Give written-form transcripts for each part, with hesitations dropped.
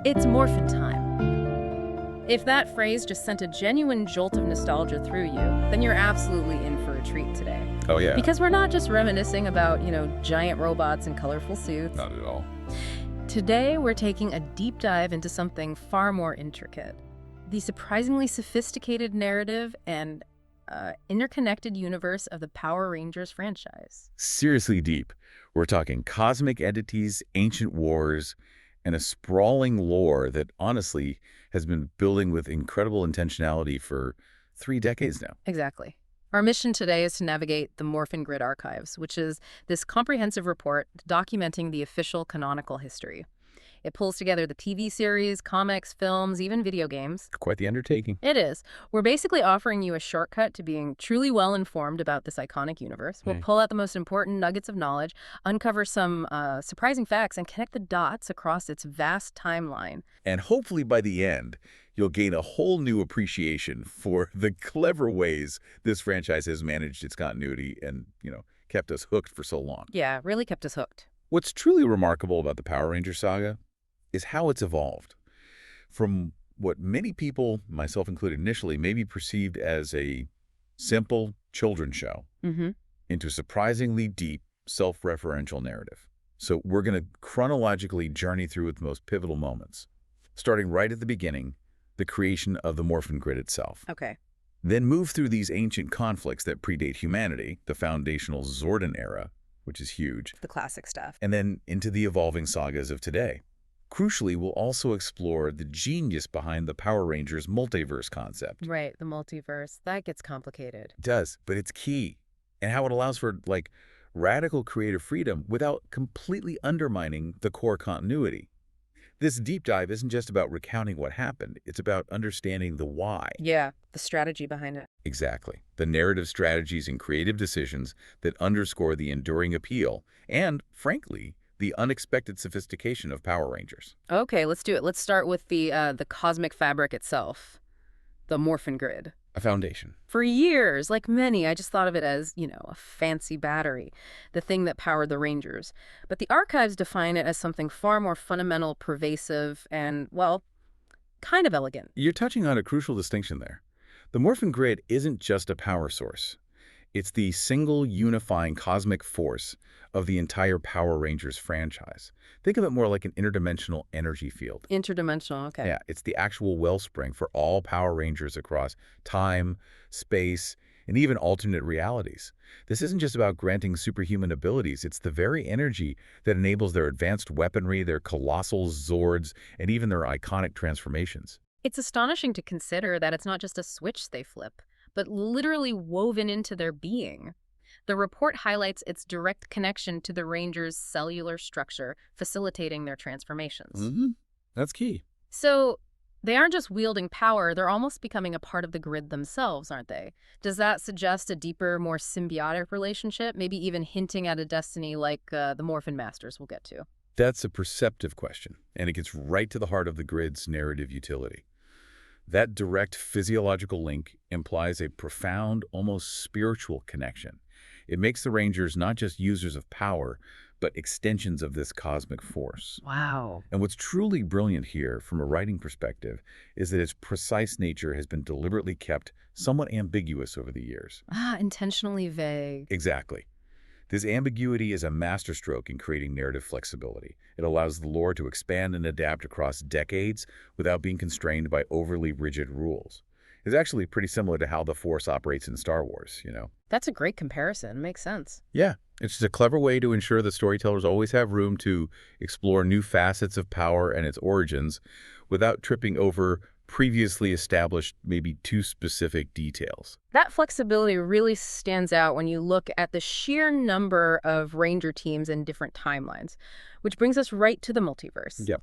It's morphin' time. If that phrase just sent a genuine jolt of nostalgia through you, then you're absolutely in for a treat today. Oh, yeah. Because we're not just reminiscing about, giant robots in colorful suits. Not at all. Today, we're taking a deep dive into something far more intricate. The surprisingly sophisticated narrative and interconnected universe of the Power Rangers franchise. Seriously deep. We're talking cosmic entities, ancient wars, and a sprawling lore that honestly has been building with incredible intentionality for 3 decades now. Exactly. Our mission today is to navigate the Morphin Grid archives, which is this comprehensive report documenting the official canonical history. It pulls together the TV series, comics, films, even video games. Quite the undertaking. It is. We're basically offering you a shortcut to being truly well-informed about this iconic universe. We'll pull out the most important nuggets of knowledge, uncover some surprising facts, and connect the dots across its vast timeline. And hopefully by the end, you'll gain a whole new appreciation for the clever ways this franchise has managed its continuity and, kept us hooked for so long. Yeah, really kept us hooked. What's truly remarkable about the Power Rangers saga is how it's evolved. From what many people, myself included initially, may be perceived as a simple children's show into a surprisingly deep, self-referential narrative. So we're going to chronologically journey through its most pivotal moments, starting right at the beginning, the creation of the Morphin Grid itself. Okay. Then move through these ancient conflicts that predate humanity, the foundational Zordon Era, which is huge. The classic stuff. And then into the evolving sagas of today. Crucially, we'll also explore the genius behind the Power Rangers multiverse concept. Right, the multiverse. That gets complicated. It does, but it's key. And how it allows for, radical creative freedom without completely undermining the core continuity. This deep dive isn't just about recounting what happened. It's about understanding the why. Yeah, the strategy behind it. Exactly. The narrative strategies and creative decisions that underscore the enduring appeal and, frankly, the unexpected sophistication of Power Rangers. Okay, let's do it. Let's start with the cosmic fabric itself, the Morphin Grid. A foundation. For years, like many, I just thought of it as, a fancy battery, the thing that powered the Rangers. But the archives define it as something far more fundamental, pervasive, and, well, kind of elegant. You're touching on a crucial distinction there. The Morphin Grid isn't just a power source. It's the single unifying cosmic force of the entire Power Rangers franchise. Think of it more like an interdimensional energy field. Interdimensional, okay. Yeah, it's the actual wellspring for all Power Rangers across time, space, and even alternate realities. This isn't just about granting superhuman abilities. It's the very energy that enables their advanced weaponry, their colossal Zords, and even their iconic transformations. It's astonishing to consider that it's not just a switch they flip, but literally woven into their being. The report highlights its direct connection to the Rangers' cellular structure, facilitating their transformations. That's key. So they aren't just wielding power, they're almost becoming a part of the grid themselves, aren't they? Does that suggest a deeper, more symbiotic relationship, maybe even hinting at a destiny like the Morphin Masters we'll get to? That's a perceptive question, and it gets right to the heart of the grid's narrative utility. That direct physiological link implies a profound, almost spiritual connection. It makes the Rangers not just users of power, but extensions of this cosmic force. Wow. And what's truly brilliant here, from a writing perspective, is that its precise nature has been deliberately kept somewhat ambiguous over the years. Intentionally vague. Exactly. This ambiguity is a masterstroke in creating narrative flexibility. It allows the lore to expand and adapt across decades without being constrained by overly rigid rules. It's actually pretty similar to how the Force operates in Star Wars, That's a great comparison. Makes sense. Yeah, it's just a clever way to ensure that storytellers always have room to explore new facets of power and its origins without tripping over previously established, maybe too specific details. That flexibility really stands out when you look at the sheer number of Ranger teams in different timelines, which brings us right to the multiverse. Yep.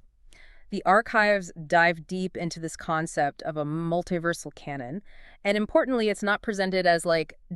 The archives dive deep into this concept of a multiversal canon, and importantly, it's not presented as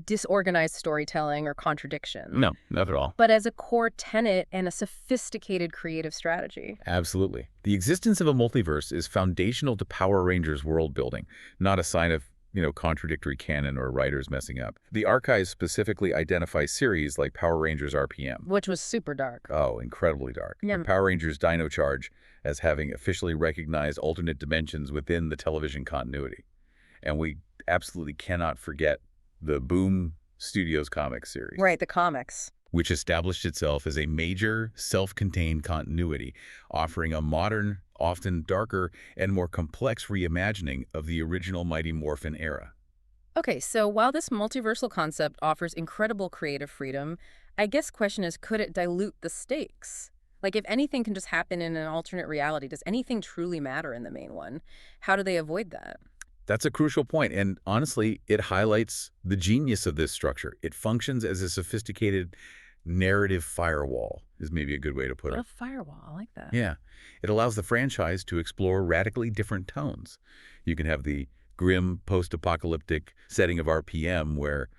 disorganized storytelling or contradiction. No, not at all. But as a core tenet and a sophisticated creative strategy. Absolutely. The existence of a multiverse is foundational to Power Rangers world building, not a sign of, contradictory canon or writers messing up. The archives specifically identify series like Power Rangers RPM. Which was super dark. Oh, incredibly dark. Yeah. And Power Rangers Dino Charge as having officially recognized alternate dimensions within the television continuity. And we absolutely cannot forget the Boom Studios comics series. Right, the comics. Which established itself as a major self-contained continuity, offering a modern, often darker, and more complex reimagining of the original Mighty Morphin era. Okay, so while this multiversal concept offers incredible creative freedom, I guess question is, could it dilute the stakes? Like, if anything can just happen in an alternate reality, does anything truly matter in the main one? How do they avoid that? That's a crucial point, and honestly, it highlights the genius of this structure. It functions as a sophisticated narrative firewall, is maybe a good way to put What it. a firewall. I like that. Yeah. It allows the franchise to explore radically different tones. You can have the grim post-apocalyptic setting of RPM where,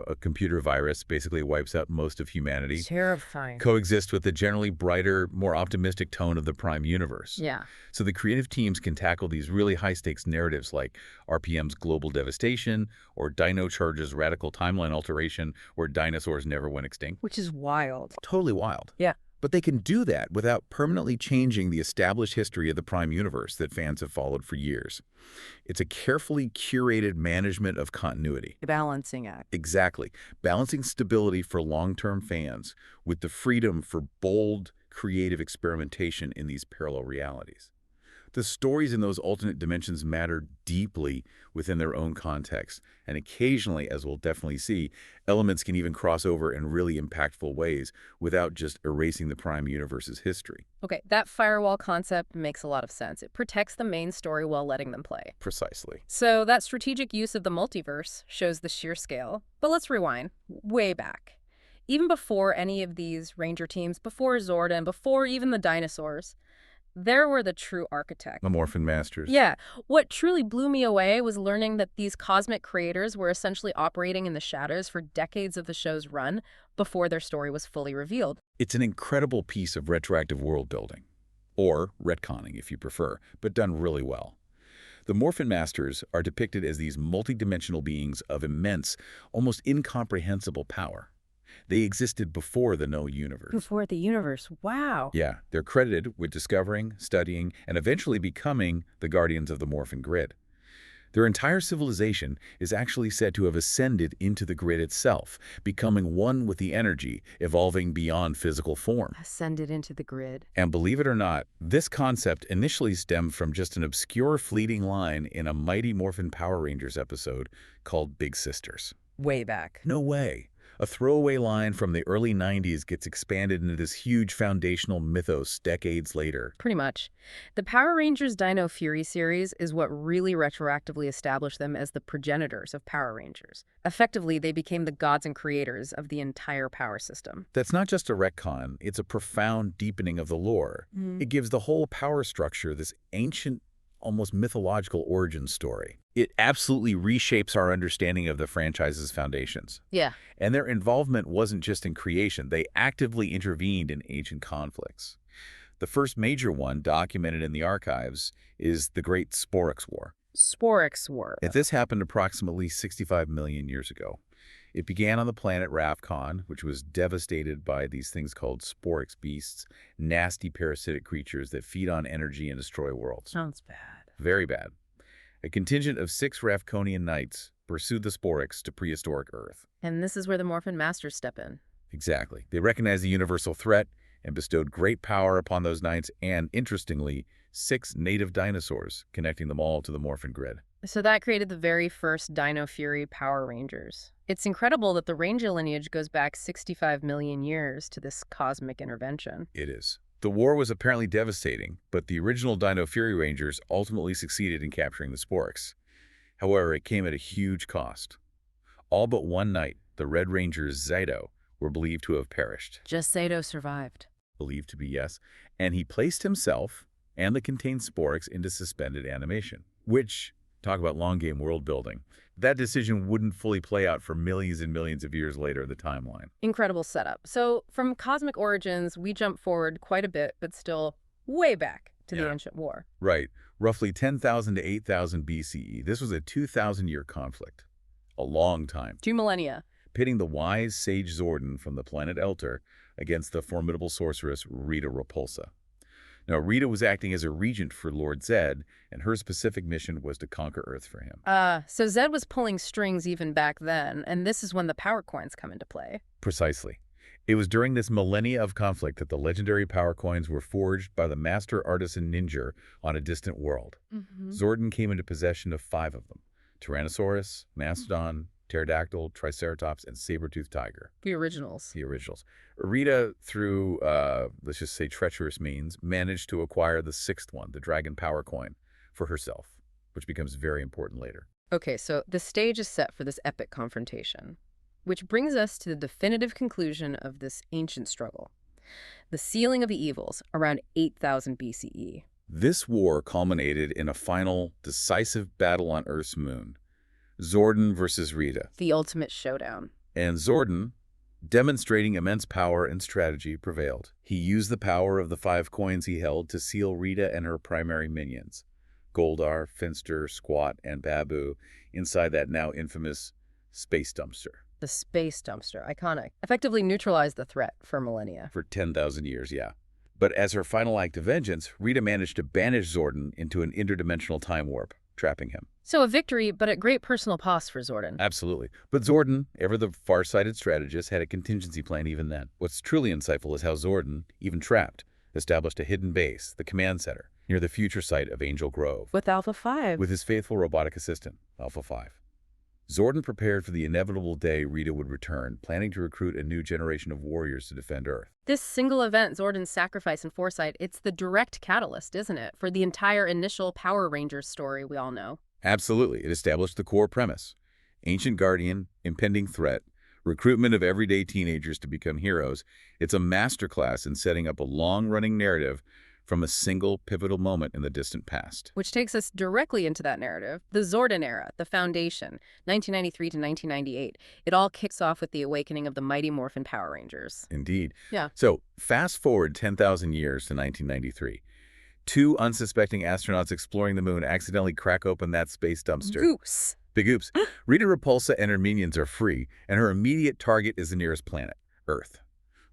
a computer virus basically wipes out most of humanity, Terrifying. coexist with the generally brighter, more optimistic tone of the Prime universe. Yeah. So the creative teams can tackle these really high-stakes narratives like RPM's global devastation or Dino Charge's radical timeline alteration where dinosaurs never went extinct. Which is wild. Totally wild. Yeah. But they can do that without permanently changing the established history of the Prime universe that fans have followed for years. It's a carefully curated management of continuity. The balancing act. Exactly. Balancing stability for long-term fans with the freedom for bold, creative experimentation in these parallel realities. The stories in those alternate dimensions matter deeply within their own context, and occasionally, as we'll definitely see, elements can even cross over in really impactful ways without just erasing the Prime Universe's history. Okay, that firewall concept makes a lot of sense. It protects the main story while letting them play. Precisely. So that strategic use of the multiverse shows the sheer scale. But let's rewind way back. Even before any of these Ranger teams, before Zordon, before even the dinosaurs, there were the true architects. The Morphin Masters. Yeah. What truly blew me away was learning that these cosmic creators were essentially operating in the shadows for decades of the show's run before their story was fully revealed. It's an incredible piece of retroactive world building, or retconning if you prefer, but done really well. The Morphin Masters are depicted as these multidimensional beings of immense, almost incomprehensible power. They existed before the known universe. Before the universe. Wow. Yeah, they're credited with discovering, studying, and eventually becoming the guardians of the Morphin Grid. Their entire civilization is actually said to have ascended into the grid itself, becoming one with the energy, evolving beyond physical form. Ascended into the grid. And believe it or not, this concept initially stemmed from just an obscure fleeting line in a Mighty Morphin Power Rangers episode called Big Sisters. Way back. No way. A throwaway line from the early 90s gets expanded into this huge foundational mythos decades later. Pretty much. The Power Rangers Dino Fury series is what really retroactively established them as the progenitors of Power Rangers. Effectively, they became the gods and creators of the entire power system. That's not just a retcon, it's a profound deepening of the lore. It gives the whole power structure this ancient, almost mythological origin story. It absolutely reshapes our understanding of the franchise's foundations. Yeah. And their involvement wasn't just in creation, they actively intervened in ancient conflicts. The first major one documented in the archives is the Great Sporix War. Sporix War. This happened approximately 65 million years ago. It began on the planet Ravcon, which was devastated by these things called Sporix beasts, nasty parasitic creatures that feed on energy and destroy worlds. Sounds bad. Very bad. A contingent of 6 Ravconian knights pursued the Sporix to prehistoric Earth. And this is where the Morphin Masters step in. Exactly. They recognized the universal threat and bestowed great power upon those knights and, interestingly, 6 native dinosaurs, connecting them all to the Morphin Grid. So that created the very first Dino Fury Power Rangers. It's incredible that the Ranger lineage goes back 65 million years to this cosmic intervention. It is. The war was apparently devastating, but the original Dino Fury Rangers ultimately succeeded in capturing the Sporix. However, it came at a huge cost. All but one knight, the Red Rangers Zato, were believed to have perished. Just Zato survived. Believed to be, yes. And he placed himself and the contained Sporix into suspended animation, which, talk about long game world building, that decision wouldn't fully play out for millions and millions of years later in the timeline. Incredible setup. So from cosmic origins, we jump forward quite a bit, but still way back to the ancient war. Right. roughly 10,000 to 8,000 BCE. This was a 2,000-year conflict, a long time, 2 millennia. pitting the wise sage Zordon from the planet Elter against the formidable sorceress Rita Repulsa. Now, Rita was acting as a regent for Lord Zed, and her specific mission was to conquer Earth for him. So Zed was pulling strings even back then, and this is when the power coins come into play. Precisely. It was during this millennia of conflict that the legendary power coins were forged by the master artisan Ninja on a distant world. Zordon came into possession of 5 of them: Tyrannosaurus, Mastodon, Pterodactyl, Triceratops, and saber-toothed tiger. The originals. The originals. Rita, through, let's just say treacherous means, managed to acquire the 6th one, the Dragon Power Coin, for herself, which becomes very important later. Okay, so the stage is set for this epic confrontation, which brings us to the definitive conclusion of this ancient struggle. The sealing of the evils, around 8,000 BCE. This war culminated in a final, decisive battle on Earth's moon. Zordon versus Rita. The ultimate showdown. And Zordon, demonstrating immense power and strategy, prevailed. He used the power of the 5 coins he held to seal Rita and her primary minions, Goldar, Finster, Squat, and Babu, inside that now infamous space dumpster. The space dumpster, iconic. Effectively neutralized the threat for millennia. For 10,000 years, yeah. But as her final act of vengeance, Rita managed to banish Zordon into an interdimensional time warp, trapping him. So a victory, but at great personal cost for Zordon. Absolutely. But Zordon, ever the far-sighted strategist, had a contingency plan even then. What's truly insightful is how Zordon, even trapped, established a hidden base, the command center, near the future site of Angel Grove. With Alpha 5. With his faithful robotic assistant, Alpha 5. Zordon prepared for the inevitable day Rita would return, planning to recruit a new generation of warriors to defend Earth. This single event, Zordon's sacrifice and foresight, it's the direct catalyst, isn't it, for the entire initial Power Rangers story we all know? Absolutely. It established the core premise. Ancient Guardian, impending threat, recruitment of everyday teenagers to become heroes. It's a masterclass in setting up a long-running narrative from a single pivotal moment in the distant past. Which takes us directly into that narrative. The Zordon Era, the Foundation, 1993 to 1998. It all kicks off with the awakening of the mighty Morphin Power Rangers. Indeed. Yeah. So fast forward 10,000 years to 1993. 2 unsuspecting astronauts exploring the moon accidentally crack open that space dumpster. Goose. Big oops. Rita Repulsa and her minions are free, and her immediate target is the nearest planet, Earth.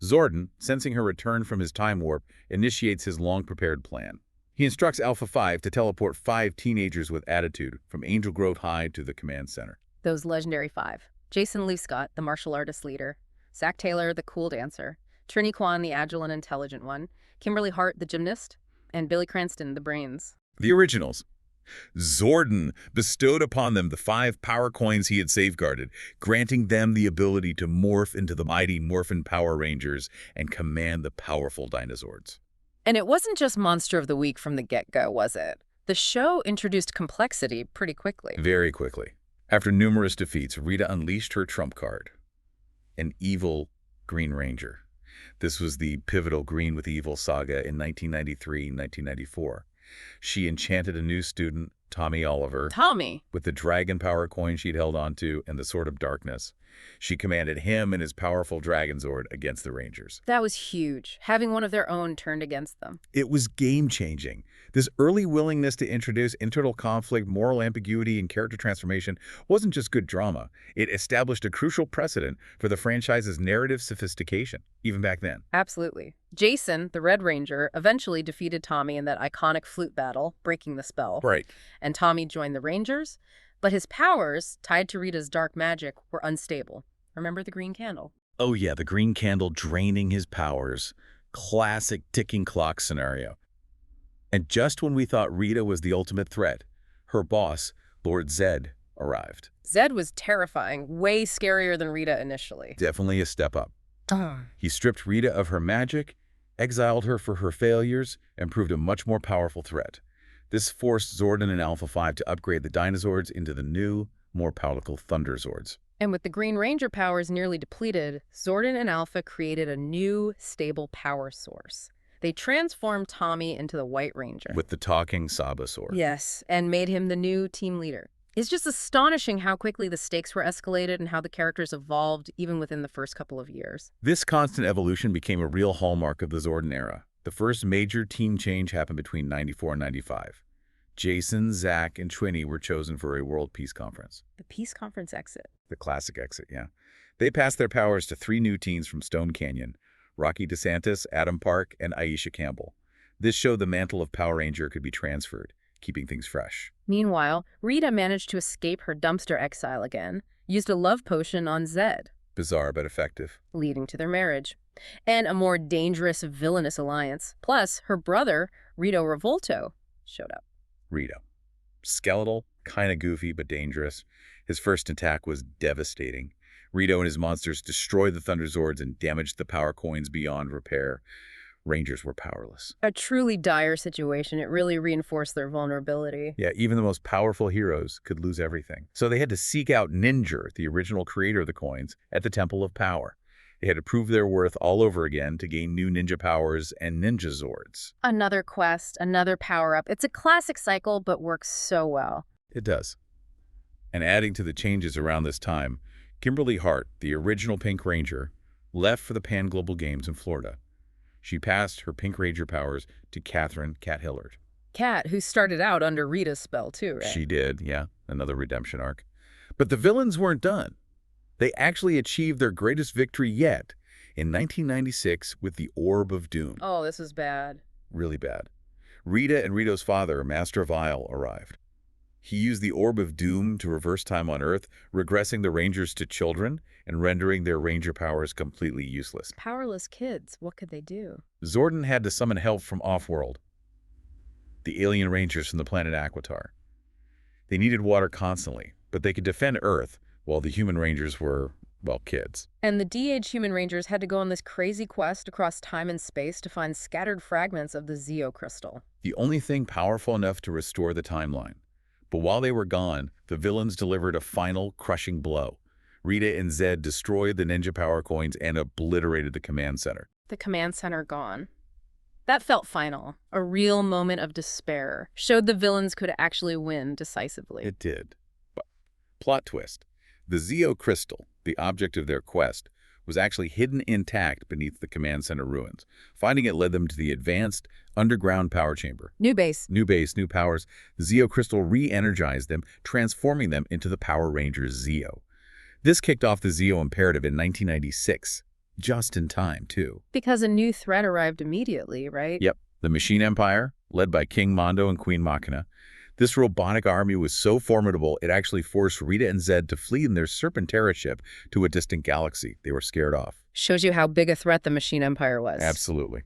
Zordon, sensing her return from his time warp, initiates his long-prepared plan. He instructs Alpha 5 to teleport 5 teenagers with attitude from Angel Grove High to the command center. Those legendary 5. Jason Lee Scott, the martial artist leader. Zach Taylor, the cool dancer. Trini Kwan, the agile and intelligent one. Kimberly Hart, the gymnast. And Billy Cranston, the brains. The originals. Zordon bestowed upon them the 5 power coins he had safeguarded, granting them the ability to morph into the mighty Morphin Power Rangers and command the powerful dinosaurs. And it wasn't just Monster of the Week from the get-go, was it? The show introduced complexity pretty quickly. Very quickly. After numerous defeats, Rita unleashed her trump card, an evil Green Ranger. This was the pivotal Green with Evil saga in 1993-1994. She enchanted a new student, Tommy Oliver, Tommy, with the dragon power coin she'd held onto and the Sword of Darkness. She commanded him and his powerful Dragon Zord against the Rangers. that was huge, having one of their own turned against them. It was game-changing. This early willingness to introduce internal conflict, moral ambiguity, and character transformation wasn't just good drama. It established a crucial precedent for the franchise's narrative sophistication, even back then. Absolutely. Jason, the Red Ranger, eventually defeated Tommy in that iconic flute battle, breaking the spell. Right. And Tommy joined the Rangers, but his powers, tied to Rita's dark magic, were unstable. Remember the green candle? Oh yeah, the green candle draining his powers. Classic ticking clock scenario. And just when we thought Rita was the ultimate threat, her boss, Lord Zed, arrived. Zed was terrifying, way scarier than Rita initially. Definitely a step up. He stripped Rita of her magic, exiled her for her failures, and proved a much more powerful threat. This forced Zordon and Alpha 5 to upgrade the Dinozords into the new, more powerful Thunder Zords. And with the Green Ranger powers nearly depleted, Zordon and Alpha created a new, stable power source. They transformed Tommy into the White Ranger. With the talking Saga sword. Yes, and made him the new team leader. It's just astonishing how quickly the stakes were escalated and how the characters evolved even within the first couple of years. This constant evolution became a real hallmark of the Zordon era. The first major team change happened between 94 and 95. Jason, Zach, and Twinny were chosen for a World Peace Conference. The Peace Conference exit. The classic exit, yeah. They passed their powers to 3 new teens from Stone Canyon: Rocky DeSantis, Adam Park, and Aisha Campbell. This showed the mantle of Power Ranger could be transferred, keeping things fresh. Meanwhile, Rita managed to escape her dumpster exile again, used a love potion on Zed, Bizarre but effective. leading to their marriage, and a more dangerous, villainous alliance. Plus, her brother, Rito Revolto, showed up. Rito. Skeletal, kind of goofy but dangerous. His first attack was devastating. Rito and his monsters destroyed the Thunder Zords and damaged the power coins beyond repair. Rangers were powerless. A truly dire situation. It really reinforced their vulnerability. Yeah, even the most powerful heroes could lose everything. So they had to seek out Ninja, the original creator of the coins, at the Temple of Power. They had to prove their worth all over again to gain new ninja powers and ninja Zords. Another quest, another power-up. It's a classic cycle, but works so well. It does. And adding to the changes around this time, Kimberly Hart, the original Pink Ranger, left for the Pan Global Games in Florida. She passed her Pink Ranger powers to Catherine "Cat" Hillard. Cat, who started out under Rita's spell too, right? She did, yeah, another redemption arc. But the villains weren't done. They actually achieved their greatest victory yet in 1996 with the Orb of Doom. Oh, this is bad. Really bad. Rita and Rito's father, Master Vile, arrived. He used the Orb of Doom to reverse time on Earth, regressing the Rangers to children and rendering their Ranger powers completely useless. Powerless kids, what could they do? Zordon had to summon help from off-world, the alien Rangers from the planet Aquitar. They needed water constantly, but they could defend Earth, while the human Rangers were, well, kids. And the de-aged human Rangers had to go on this crazy quest across time and space to find scattered fragments of the Zeo crystal. The only thing powerful enough to restore the timeline. But while they were gone, the villains delivered a final, crushing blow. Rita and Zed destroyed the ninja power coins and obliterated the command center. The command center gone. That felt final. A real moment of despair. Showed the villains could actually win decisively. It did. But plot twist. The Zeo crystal, the object of their quest, was actually hidden intact beneath the command center ruins. Finding it led them to the advanced underground power chamber. New base. New base, new powers. The Zeo crystal re-energized them, transforming them into the Power Rangers Zeo. This kicked off the Zeo imperative in 1996. Just in time, too. Because a new threat arrived immediately, right? Yep. The Machine Empire, led by King Mondo and Queen Machina. This robotic army was so formidable, it actually forced Rita and Zed to flee in their Serpentera ship to a distant galaxy. They were scared off. Shows you how big a threat the Machine Empire was. Absolutely.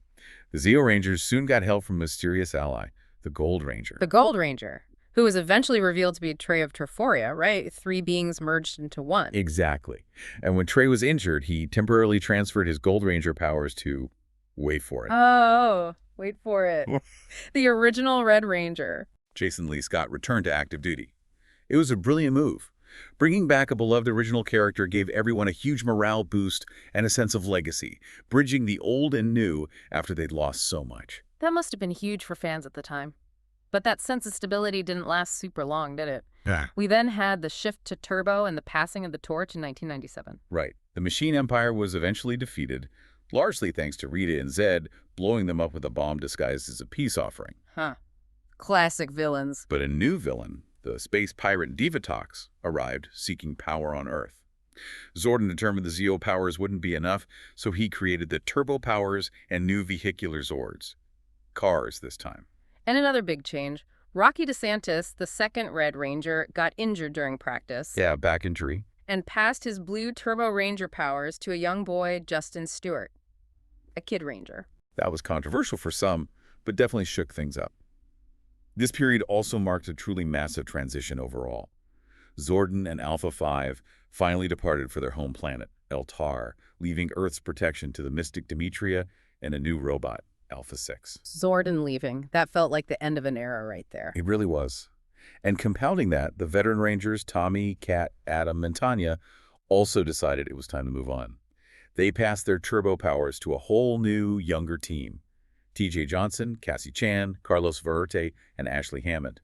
The Zeo Rangers soon got help from a mysterious ally, the Gold Ranger. The Gold Ranger, who was eventually revealed to be Trey of Treforia, right? 3 beings merged into one. Exactly. And when Trey was injured, he temporarily transferred his Gold Ranger powers to, wait for it, Oh, wait for it. The original Red Ranger. Jason Lee Scott returned to active duty. It was a brilliant move. Bringing back a beloved original character gave everyone a huge morale boost and a sense of legacy, bridging the old and new after they'd lost so much. That must have been huge for fans at the time. But that sense of stability didn't last super long, did it? Yeah. We then had the shift to Turbo and the passing of the torch in 1997. Right. The Machine Empire was eventually defeated, largely thanks to Rita and Zed blowing them up with a bomb disguised as a peace offering. Huh. Classic villains. But a new villain, the space pirate Divatox, arrived seeking power on Earth. Zordon determined the Zeo powers wouldn't be enough, so he created the Turbo powers and new vehicular Zords. Cars this time. And another big change. Rocky DeSantis, the second Red Ranger, got injured during practice. Yeah, back injury. And passed his blue Turbo Ranger powers to a young boy, Justin Stewart. A Kid Ranger. That was controversial for some, but definitely shook things up. This period also marked a truly massive transition overall. Zordon and Alpha 5 finally departed for their home planet, Eltar, leaving Earth's protection to the mystic Demetria and a new robot, Alpha 6. Zordon leaving. That felt like the end of an era right there. It really was. And compounding that, the veteran Rangers, Tommy, Kat, Adam, and Tanya, also decided it was time to move on. They passed their turbo powers to a whole new, younger team. TJ Johnson, Cassie Chan, Carlos Verte, and Ashley Hammond.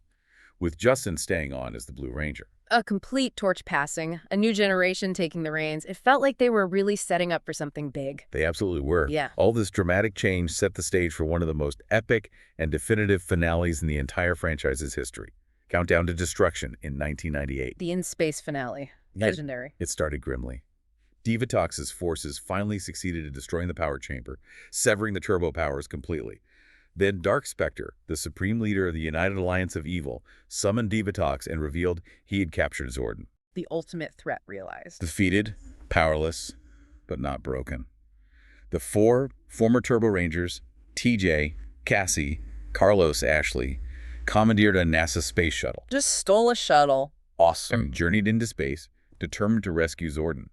with Justin staying on as the Blue Ranger. A complete torch passing, a new generation taking the reins. It felt like they were really setting up for something big. They absolutely were. Yeah. All this dramatic change set the stage for one of the most epic and definitive finales in the entire franchise's history. Countdown to Destruction in 1998. The in-space finale. Legendary. It started grimly. Divatox's forces finally succeeded in destroying the power chamber, severing the turbo powers completely. Then Dark Spectre, the supreme leader of the United Alliance of Evil, summoned Divatox and revealed he had captured Zordon. The ultimate threat realized. Defeated, powerless, but not broken. The four former Turbo Rangers, TJ, Cassie, Carlos Ashley, commandeered a NASA space shuttle. Just stole a shuttle. Awesome. Journeyed into space, determined to rescue Zordon.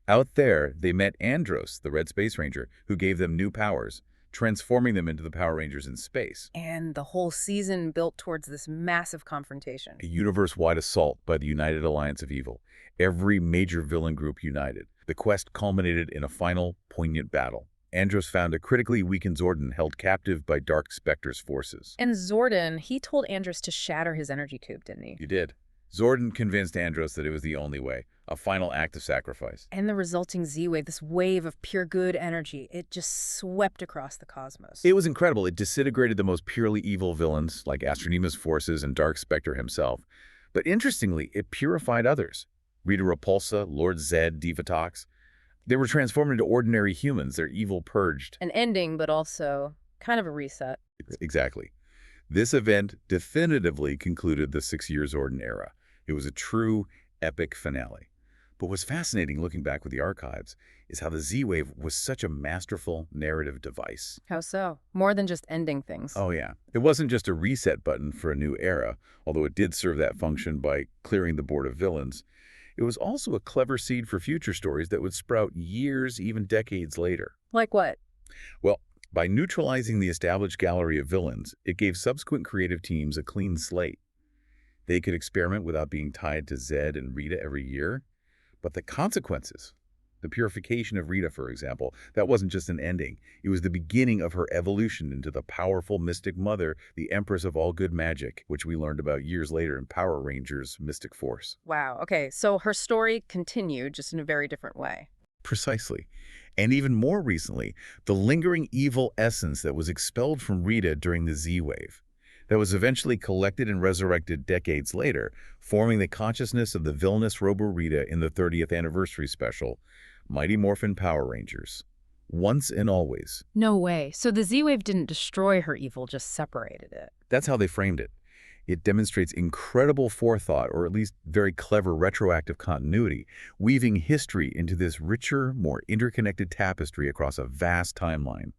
Out there, they met Andros, the Red Space Ranger, who gave them new powers, transforming them into the Power Rangers in space. And the whole season built towards this massive confrontation. A universe-wide assault by the United Alliance of Evil. Every major villain group united. The quest culminated in a final, poignant battle. Andros found a critically weakened Zordon held captive by Dark Spectre's forces. And Zordon, he told Andros to shatter his energy tube, didn't he? He did. Zordon convinced Andros that it was the only way, a final act of sacrifice. And the resulting Z-wave, this wave of pure good energy, it just swept across the cosmos. It was incredible. It disintegrated the most purely evil villains, like Astronema's forces and Dark Spectre himself. But interestingly, it purified others. Rita Repulsa, Lord Zed, Divatox. They were transformed into ordinary humans, their evil purged. An ending, but also kind of a reset. Exactly. This event definitively concluded the 6-year Zordon era. It was a true, epic finale. But what's fascinating looking back with the archives is how the Z-Wave was such a masterful narrative device. How so? More than just ending things. Oh yeah. It wasn't just a reset button for a new era, although it did serve that function by clearing the board of villains. It was also a clever seed for future stories that would sprout years, even decades later. Like what? Well, by neutralizing the established gallery of villains, it gave subsequent creative teams a clean slate. They could experiment without being tied to Zed and Rita every year. But the consequences, the purification of Rita, for example, that wasn't just an ending. It was the beginning of her evolution into the powerful Mystic Mother, the Empress of all good magic, which we learned about years later in Power Rangers Mystic Force. Wow, okay, so her story continued, just in a very different way. Precisely. And even more recently, the lingering evil essence that was expelled from Rita during the Z-Wave, that was eventually collected and resurrected decades later, forming the consciousness of the villainous Robo-Rita in the 30th anniversary special, Mighty Morphin Power Rangers. Once and always. No way. So the Z-Wave didn't destroy her evil, just separated it. That's how they framed it. It demonstrates incredible forethought, or at least very clever retroactive continuity, weaving history into this richer, more interconnected tapestry across a vast timeline.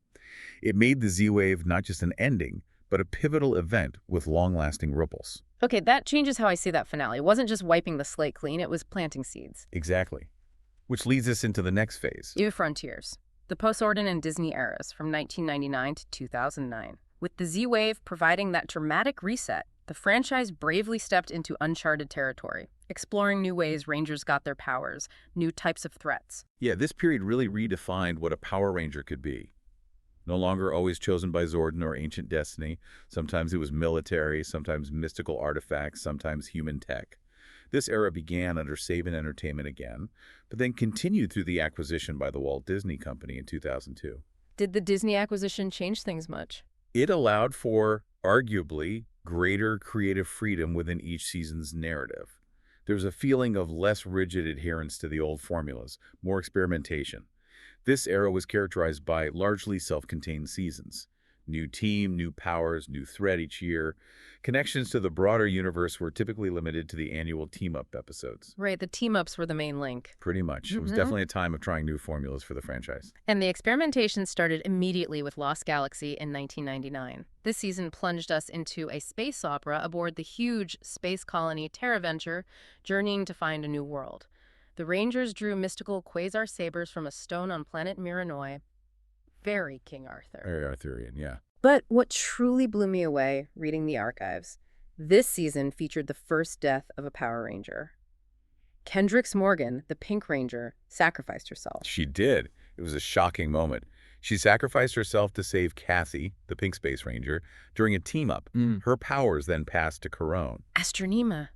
It made the Z-Wave not just an ending, but a pivotal event with long-lasting ripples. Okay, that changes how I see that finale. It wasn't just wiping the slate clean, it was planting seeds. Exactly. Which leads us into the next phase. New frontiers. The Post-Zordon and Disney eras from 1999 to 2009. With the Z-Wave providing that dramatic reset, the franchise bravely stepped into uncharted territory, exploring new ways Rangers got their powers, new types of threats. Yeah, this period really redefined what a Power Ranger could be. No longer always chosen by Zordon or ancient destiny. Sometimes it was military, sometimes mystical artifacts, sometimes human tech. This era began under Saban Entertainment again, but then continued through the acquisition by the Walt Disney Company in 2002. Did the Disney acquisition change things much? It allowed for, arguably, greater creative freedom within each season's narrative. There's a feeling of less rigid adherence to the old formulas, more experimentation. This era was characterized by largely self-contained seasons. New team, new powers, new threat each year. Connections to the broader universe were typically limited to the annual team-up episodes. Right, the team-ups were the main link. Pretty much. It was definitely a time of trying new formulas for the franchise. And the experimentation started immediately with Lost Galaxy in 1999. This season plunged us into a space opera aboard the huge space colony TerraVenture, journeying to find a new world. The Rangers drew mystical quasar sabers from a stone on planet Miranoi. Very King Arthur. Very Arthurian, yeah. But what truly blew me away, reading the archives, this season featured the first death of a Power Ranger. Kendrix Morgan, the Pink Ranger, sacrificed herself. She did. It was a shocking moment. She sacrificed herself to save Cassie, the Pink Space Ranger, during a team-up. Her powers then passed to Corone, Astronema,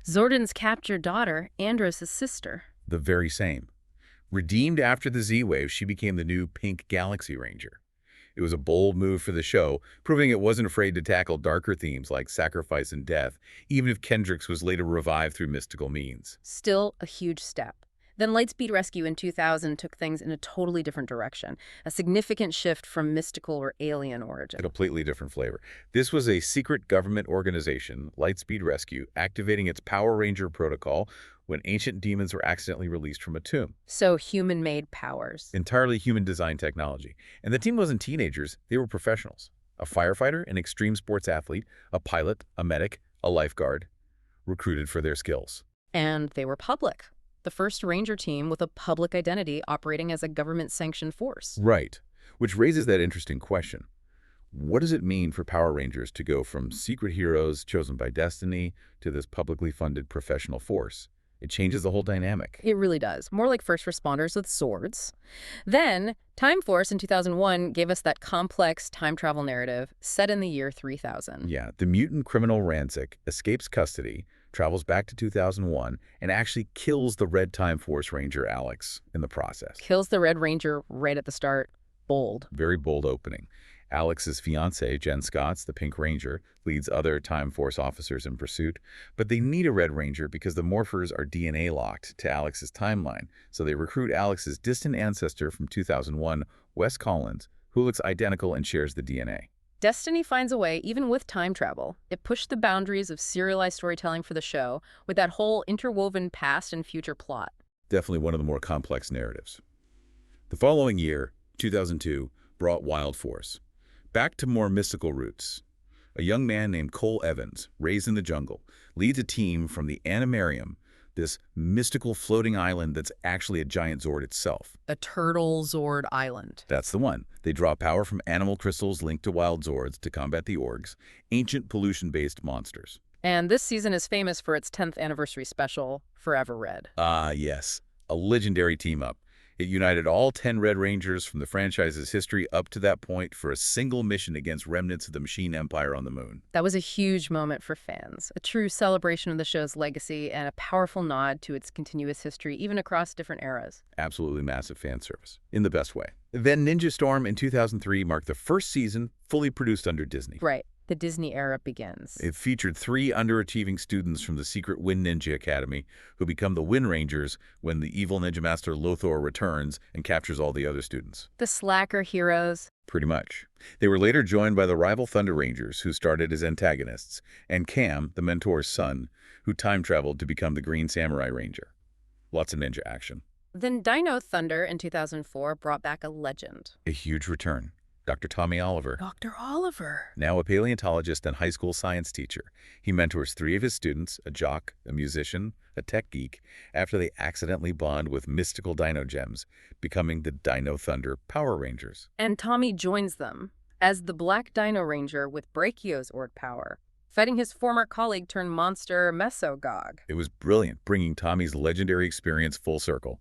Zordon's captured daughter, Andros' sister. the very same. Redeemed after the Z-Wave, she became the new Pink Galaxy Ranger. It was a bold move for the show, proving it wasn't afraid to tackle darker themes like sacrifice and death, even if Kendricks was later revived through mystical means. Still a huge step. Then Lightspeed Rescue in 2000 took things in a totally different direction, a significant shift from mystical or alien origin. A completely different flavor. This was a secret government organization, Lightspeed Rescue, activating its Power Ranger protocol when ancient demons were accidentally released from a tomb. So human-made powers. Entirely human-designed technology. And the team wasn't teenagers, they were professionals. A firefighter, an extreme sports athlete, a pilot, a medic, a lifeguard, recruited for their skills. And they were public. The first Ranger team with a public identity operating as a government-sanctioned force. Right. Which raises that interesting question. What does it mean for Power Rangers to go from secret heroes chosen by destiny to this publicly funded professional force? It changes the whole dynamic. It really does. More like first responders with swords. Then, Time Force in 2001 gave us that complex time travel narrative set in the year 3000. Yeah, the mutant criminal Rancic escapes custody, travels back to 2001, and actually kills the Red Time Force Ranger Alex in the process. Kills the Red Ranger right at the start. Bold. Very bold opening. Alex's fiancée, Jen Scotts, the Pink Ranger, leads other Time Force officers in pursuit, but they need a Red Ranger because the Morphers are DNA locked to Alex's timeline, so they recruit Alex's distant ancestor from 2001, Wes Collins, who looks identical and shares the DNA. Destiny finds a way, even with time travel. It pushed the boundaries of serialized storytelling for the show with that whole interwoven past and future plot. Definitely one of the more complex narratives. The following year, 2002, brought Wild Force. Back to more mystical roots. A young man named Cole Evans, raised in the jungle, leads a team from the Animarium, this mystical floating island that's actually a giant Zord itself. A Turtle Zord Island. That's the one. They draw power from animal crystals linked to wild Zords to combat the Orgs, ancient pollution-based monsters. And this season is famous for its 10th anniversary special, Forever Red. Ah, yes. A legendary team-up. It united all 10 Red Rangers from the franchise's history up to that point for a single mission against remnants of the Machine Empire on the moon. That was a huge moment for fans, a true celebration of the show's legacy and a powerful nod to its continuous history, even across different eras. Absolutely massive fan service, in the best way. Then Ninja Storm in 2003 marked the first season fully produced under Disney. Right. The Disney era begins. It featured 3 underachieving students from the secret Wind Ninja Academy who become the Wind Rangers when the evil Ninja Master Lothor returns and captures all the other students. The slacker heroes. Pretty much. They were later joined by the rival Thunder Rangers, who started as antagonists, and Cam, the mentor's son, who time-traveled to become the Green Samurai Ranger. Lots of ninja action. Then Dino Thunder in 2004 brought back a legend. A huge return. Dr. Tommy Oliver. Dr. Oliver. Now a paleontologist and high school science teacher, he mentors 3 of his students, a jock, a musician, a tech geek, after they accidentally bond with mystical dino gems, becoming the Dino Thunder Power Rangers. And Tommy joins them as the Black Dino Ranger with Brachiosaur power, fighting his former colleague turned monster Mesogog. It was brilliant, bringing Tommy's legendary experience full circle.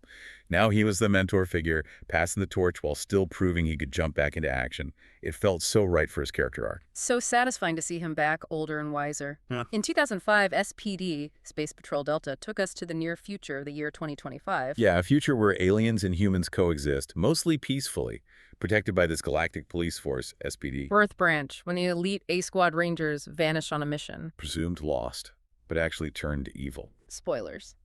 Now he was the mentor figure, passing the torch while still proving he could jump back into action. It felt so right for his character arc. So satisfying to see him back, older and wiser. Yeah. In 2005, SPD, Space Patrol Delta, took us to the near future, the year 2025. Yeah, a future where aliens and humans coexist, mostly peacefully, protected by this galactic police force, SPD. Birth Branch, when the elite A-Squad Rangers vanish on a mission. Presumed lost, but actually turned evil. Spoilers.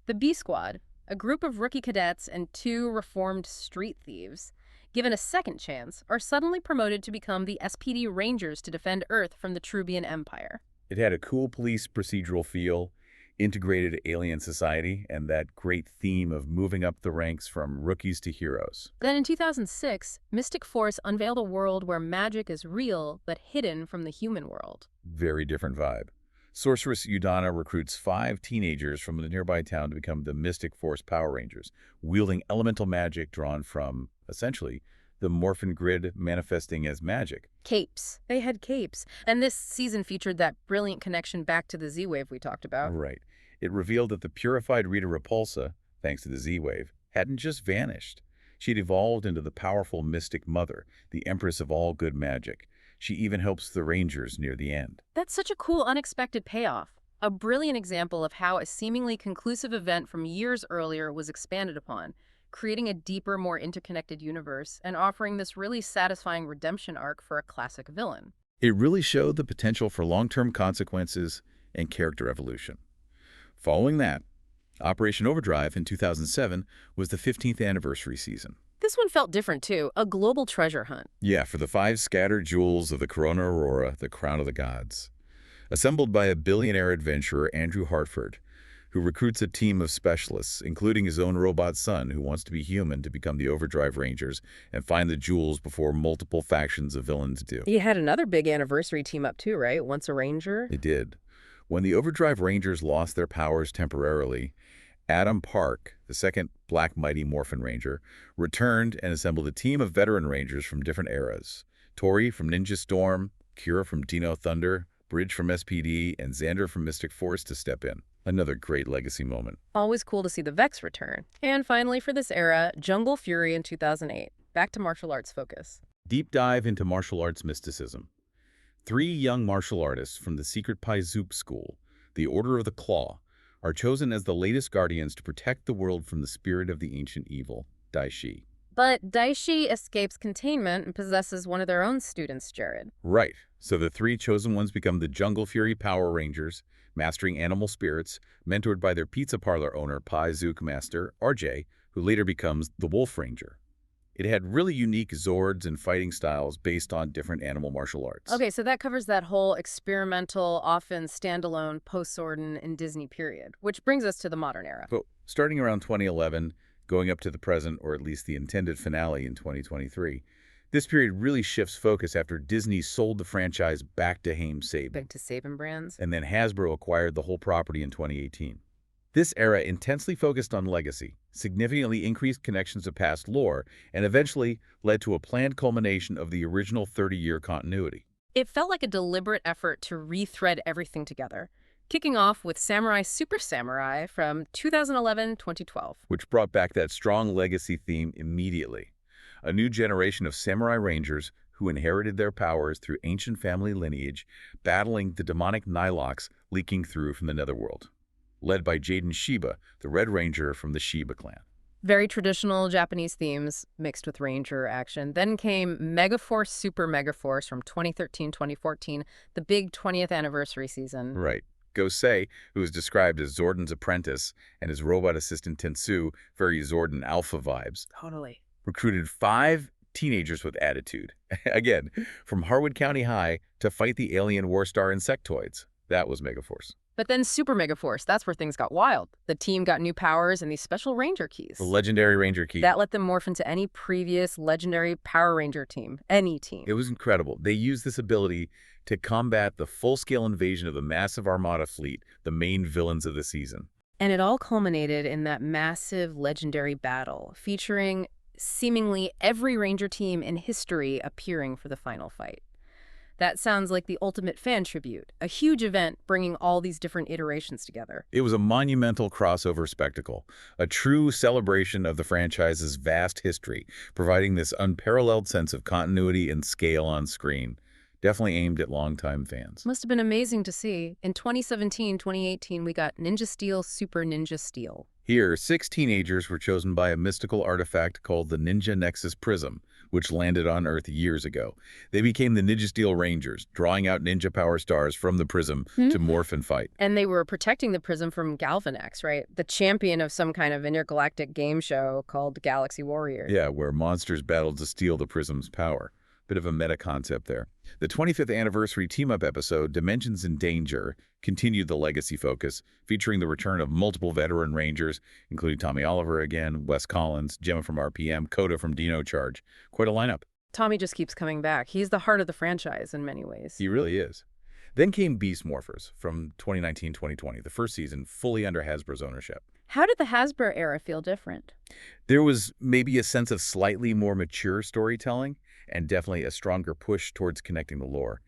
The B-Squad, a group of rookie cadets and 2 reformed street thieves, given a second chance, are suddenly promoted to become the SPD Rangers to defend Earth from the Trubian Empire. It had a cool police procedural feel, integrated alien society, and that great theme of moving up the ranks from rookies to heroes. Then in 2006, Mystic Force unveiled a world where magic is real but hidden from the human world. Very different vibe. Sorceress Udana recruits 5 teenagers from the nearby town to become the Mystic Force Power Rangers, wielding elemental magic drawn from, essentially, the Morphin Grid manifesting as magic. Capes. They had capes. And this season featured that brilliant connection back to the Z-Wave we talked about. Right. It revealed that the purified Rita Repulsa, thanks to the Z-Wave, hadn't just vanished. She'd evolved into the powerful mystic mother, the empress of all good magic. She even helps the Rangers near the end. That's such a cool, unexpected payoff. A brilliant example of how a seemingly conclusive event from years earlier was expanded upon, creating a deeper, more interconnected universe and offering this really satisfying redemption arc for a classic villain. It really showed the potential for long-term consequences and character evolution. Following that, Operation Overdrive in 2007 was the 15th anniversary season. This one felt different too, a global treasure hunt. Yeah, for the 5 scattered jewels of the Corona Aurora, the crown of the gods. Assembled by a billionaire adventurer, Andrew Hartford, who recruits a team of specialists, including his own robot son who wants to be human to become the Overdrive Rangers and find the jewels before multiple factions of villains do. You had another big anniversary team up too, right? Once a Ranger? They did. When the Overdrive Rangers lost their powers temporarily, Adam Park, the second Black Mighty Morphin Ranger, returned and assembled a team of veteran Rangers from different eras. Tori from Ninja Storm, Kira from Dino Thunder, Bridge from SPD, and Xander from Mystic Force to step in. Another great legacy moment. Always cool to see the Vex return. And finally for this era, Jungle Fury in 2008. Back to martial arts focus. Deep dive into martial arts mysticism. 3 young martial artists from the secret Pai Zook school, the Order of the Claw, are chosen as the latest guardians to protect the world from the spirit of the ancient evil, Daishi. But Daishi escapes containment and possesses one of their own students, Jared. Right. So the 3 chosen ones become the Jungle Fury Power Rangers, mastering animal spirits, mentored by their pizza parlor owner, Pai Zook Master, RJ, who later becomes the Wolf Ranger. It had really unique Zords and fighting styles based on different animal martial arts. Okay, so that covers that whole experimental, often standalone Post-Zordon and Disney period, which brings us to the modern era. But starting around 2011, going up to the present, or at least the intended finale in 2023, this period really shifts focus after Disney sold the franchise back to Haim Saban. Back to Saban brands. And then Hasbro acquired the whole property in 2018. This era intensely focused on legacy, significantly increased connections to past lore, and eventually led to a planned culmination of the original 30-year continuity. It felt like a deliberate effort to rethread everything together, kicking off with Samurai Super Samurai from 2011-2012. Which brought back that strong legacy theme immediately. A new generation of samurai rangers who inherited their powers through ancient family lineage, battling the demonic Nilox leaking through from the netherworld. Led by Jaden Shiba, the Red Ranger from the Shiba clan. Very traditional Japanese themes mixed with Ranger action. Then came Megaforce Super Megaforce from 2013-2014, the big 20th anniversary season. Right. Gosei, who is described as Zordon's apprentice, and his robot assistant Tensu, very Zordon alpha vibes, Totally. recruited 5 teenagers with attitude. Again, from Harwood County High to fight the alien Warstar insectoids. That was Megaforce. But then Super Megaforce, that's where things got wild. The team got new powers and these special Ranger keys. The legendary Ranger key. That let them morph into any previous legendary Power Ranger team. Any team. It was incredible. They used this ability to combat the full-scale invasion of the massive Armada fleet, the main villains of the season. And it all culminated in that massive legendary battle, featuring seemingly every Ranger team in history appearing for the final fight. That sounds like the ultimate fan tribute, a huge event bringing all these different iterations together. It was a monumental crossover spectacle, a true celebration of the franchise's vast history, providing this unparalleled sense of continuity and scale on screen. Definitely aimed at longtime fans. Must have been amazing to see. In 2017-2018, we got Ninja Steel Super Ninja Steel. Here, 6 teenagers were chosen by a mystical artifact called the Ninja Nexus Prism, which landed on Earth years ago. They became the Ninja Steel Rangers, drawing out ninja power stars from the prism to morph and fight. And they were protecting the prism from Galvanax, right? The champion of some kind of intergalactic game show called Galaxy Warrior. Yeah, where monsters battled to steal the prism's power. Bit of a meta concept there. The 25th anniversary team-up episode, Dimensions in Danger, continued the legacy focus, featuring the return of multiple veteran Rangers, including Tommy Oliver again, Wes Collins, Gemma from RPM, Coda from Dino Charge. Quite a lineup. Tommy just keeps coming back. He's the heart of the franchise in many ways. He really is. Then came Beast Morphers from 2019-2020, the first season fully under Hasbro's ownership. How did the Hasbro era feel different? There was maybe a sense of slightly more mature storytelling, and definitely a stronger push towards connecting the lore.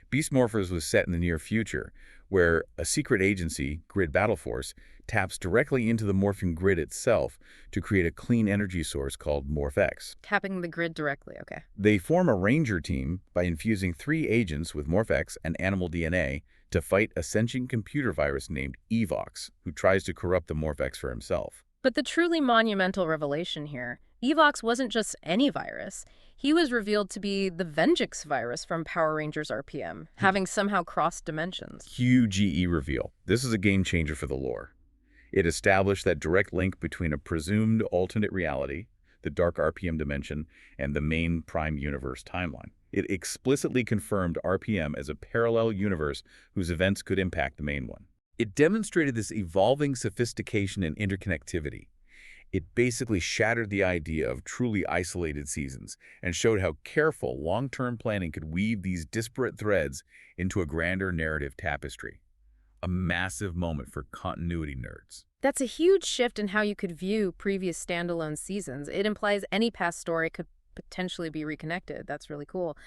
Beast Morphers was set in the near future, where a secret agency, Grid Battle Force, taps directly into the Morphin Grid itself to create a clean energy source called MorphX. Tapping the grid directly, okay. They form a ranger team by infusing 3 agents with MorphX and animal DNA to fight a sentient computer virus named Evox, who tries to corrupt the MorphX for himself. But the truly monumental revelation here, Evox wasn't just any virus. He was revealed to be the Venjix virus from Power Rangers RPM, having somehow crossed dimensions. Huge GE reveal. This is a game changer for the lore. It established that direct link between a presumed alternate reality, the dark RPM dimension, and the main Prime Universe timeline. It explicitly confirmed RPM as a parallel universe whose events could impact the main one. It demonstrated this evolving sophistication and interconnectivity. It basically shattered the idea of truly isolated seasons and showed how careful long-term planning could weave these disparate threads into a grander narrative tapestry. A massive moment for continuity nerds. That's a huge shift in how you could view previous standalone seasons. It implies any past story could potentially be reconnected. That's really cool.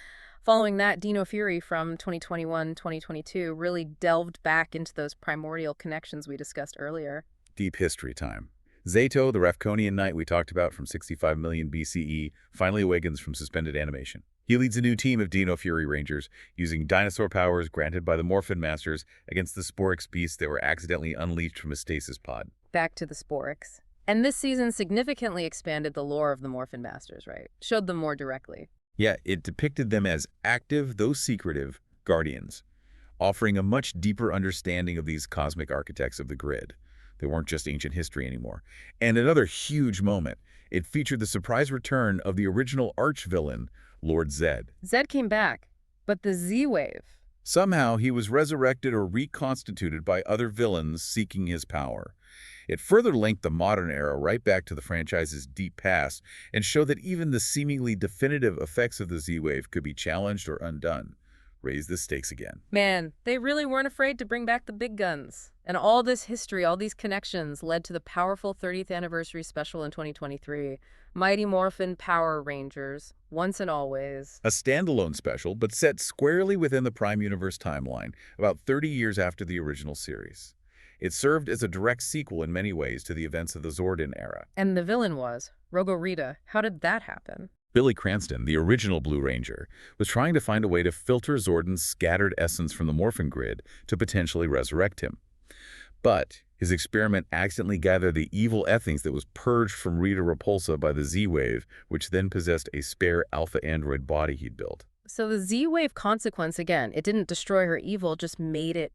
Following that, Dino Fury from 2021-2022 really delved back into those primordial connections we discussed earlier. Deep history time. Zato, the Rafkonian knight we talked about from 65 million BCE, finally awakens from suspended animation. He leads a new team of Dino Fury Rangers, using dinosaur powers granted by the Morphin Masters against the Sporix beasts that were accidentally unleashed from a stasis pod. Back to the Sporix. And this season significantly expanded the lore of the Morphin Masters, right? Showed them more directly. Yeah, it depicted them as active, though secretive, guardians, offering a much deeper understanding of these cosmic architects of the grid. They weren't just ancient history anymore. And another huge moment, it featured the surprise return of the original arch-villain, Lord Zed. Zed came back, but the Z-Wave. Somehow, he was resurrected or reconstituted by other villains seeking his power. It further linked the modern era right back to the franchise's deep past and showed that even the seemingly definitive effects of the Z-Wave could be challenged or undone. Raise the stakes again. Man, they really weren't afraid to bring back the big guns. And all this history, all these connections led to the powerful 30th anniversary special in 2023. Mighty Morphin Power Rangers, Once and Always. A standalone special, but set squarely within the Prime Universe timeline, about 30 years after the original series. It served as a direct sequel in many ways to the events of the Zordon Era. And the villain was Rogo Rita. How did that happen? Billy Cranston, the original Blue Ranger, was trying to find a way to filter Zordon's scattered essence from the Morphin Grid to potentially resurrect him. But his experiment accidentally gathered the evil essence that was purged from Rita Repulsa by the Z-Wave, which then possessed a spare alpha android body he'd built. So the Z-Wave consequence, again, it didn't destroy her evil, just made it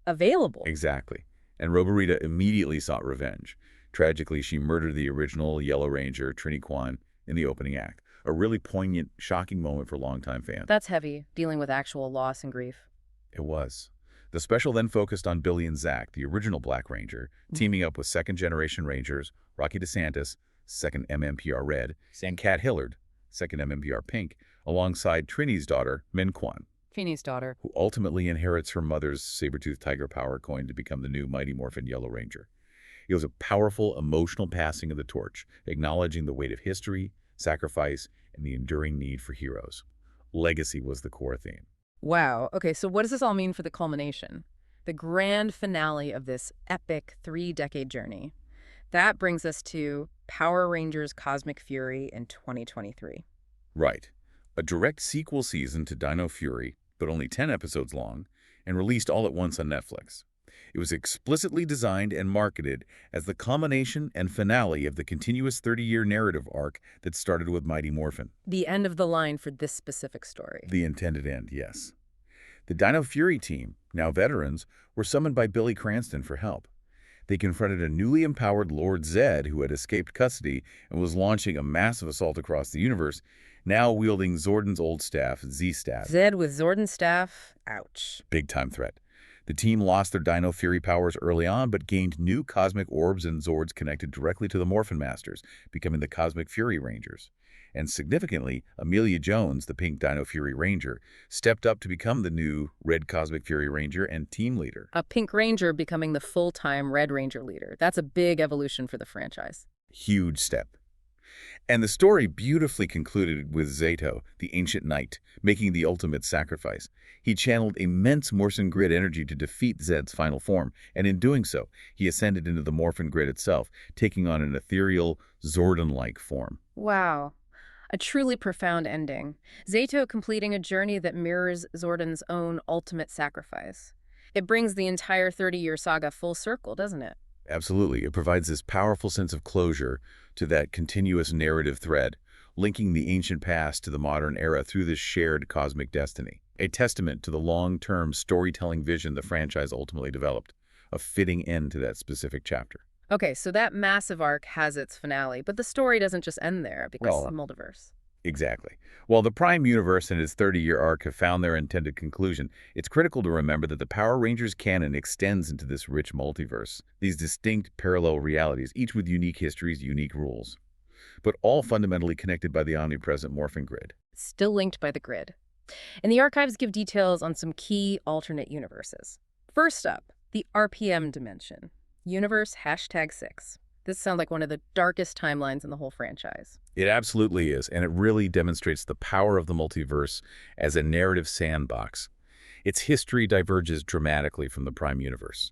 available. Exactly. And Roborita immediately sought revenge. Tragically, she murdered the original Yellow Ranger, Trini Kwan, in the opening act. A really poignant, shocking moment for longtime fans. That's heavy, dealing with actual loss and grief. It was. The special then focused on Billy and Zach, the original Black Ranger, teaming up with second-generation Rangers, Rocky DeSantis, second MMPR Red, and Kat Hillard, second MMPR Pink, alongside Trini's daughter, Min Kwan, Trini's daughter, who ultimately inherits her mother's saber-toothed tiger power coin to become the new Mighty Morphin Yellow Ranger. It was a powerful, emotional passing of the torch, acknowledging the weight of history, sacrifice, and the enduring need for heroes. Legacy was the core theme. Wow. Okay, so what does this all mean for the culmination? The grand finale of this epic 3-decade journey. That brings us to Power Rangers Cosmic Fury in 2023. Right. A direct sequel season to Dino Fury, but only 10 episodes long, and released all at once on Netflix. It was explicitly designed and marketed as the culmination and finale of the continuous 30-year narrative arc that started with Mighty Morphin. The end of the line for this specific story. The intended end, yes. The Dino Fury team, now veterans, were summoned by Billy Cranston for help. They confronted a newly empowered Lord Zed who had escaped custody and was launching a massive assault across the universe, now wielding Zordon's old staff, Z-Staff. Zed with Zordon's staff? Ouch. Big-time threat. The team lost their Dino Fury powers early on, but gained new cosmic orbs and Zords connected directly to the Morphin Masters, becoming the Cosmic Fury Rangers. And significantly, Amelia Jones, the pink Dino Fury Ranger, stepped up to become the new Red Cosmic Fury Ranger and team leader. A pink Ranger becoming the full-time Red Ranger leader. That's a big evolution for the franchise. Huge step. And the story beautifully concluded with Zato, the ancient knight, making the ultimate sacrifice. He channeled immense Morphin Grid energy to defeat Zed's final form, and in doing so, he ascended into the Morphin Grid itself, taking on an ethereal, Zordon-like form. Wow. A truly profound ending. Zato completing a journey that mirrors Zordon's own ultimate sacrifice. It brings the entire 30-year saga full circle, doesn't it? Absolutely. It provides this powerful sense of closure to that continuous narrative thread, linking the ancient past to the modern era through this shared cosmic destiny. A testament to the long-term storytelling vision the franchise ultimately developed, a fitting end to that specific chapter. Okay, so that massive arc has its finale, but the story doesn't just end there because Well, multiverse. exactly. While the Prime Universe and its 30-year arc have found their intended conclusion, it's critical to remember that the Power Rangers canon extends into this rich multiverse, these distinct parallel realities, each with unique histories, unique rules, but all fundamentally connected by the omnipresent Morphin Grid. Still linked by the grid. And the archives give details on some key alternate universes. First up, the RPM dimension. Universe #6. This sounds like one of the darkest timelines in the whole franchise. It absolutely is, and it really demonstrates the power of the multiverse as a narrative sandbox. Its history diverges dramatically from the Prime Universe.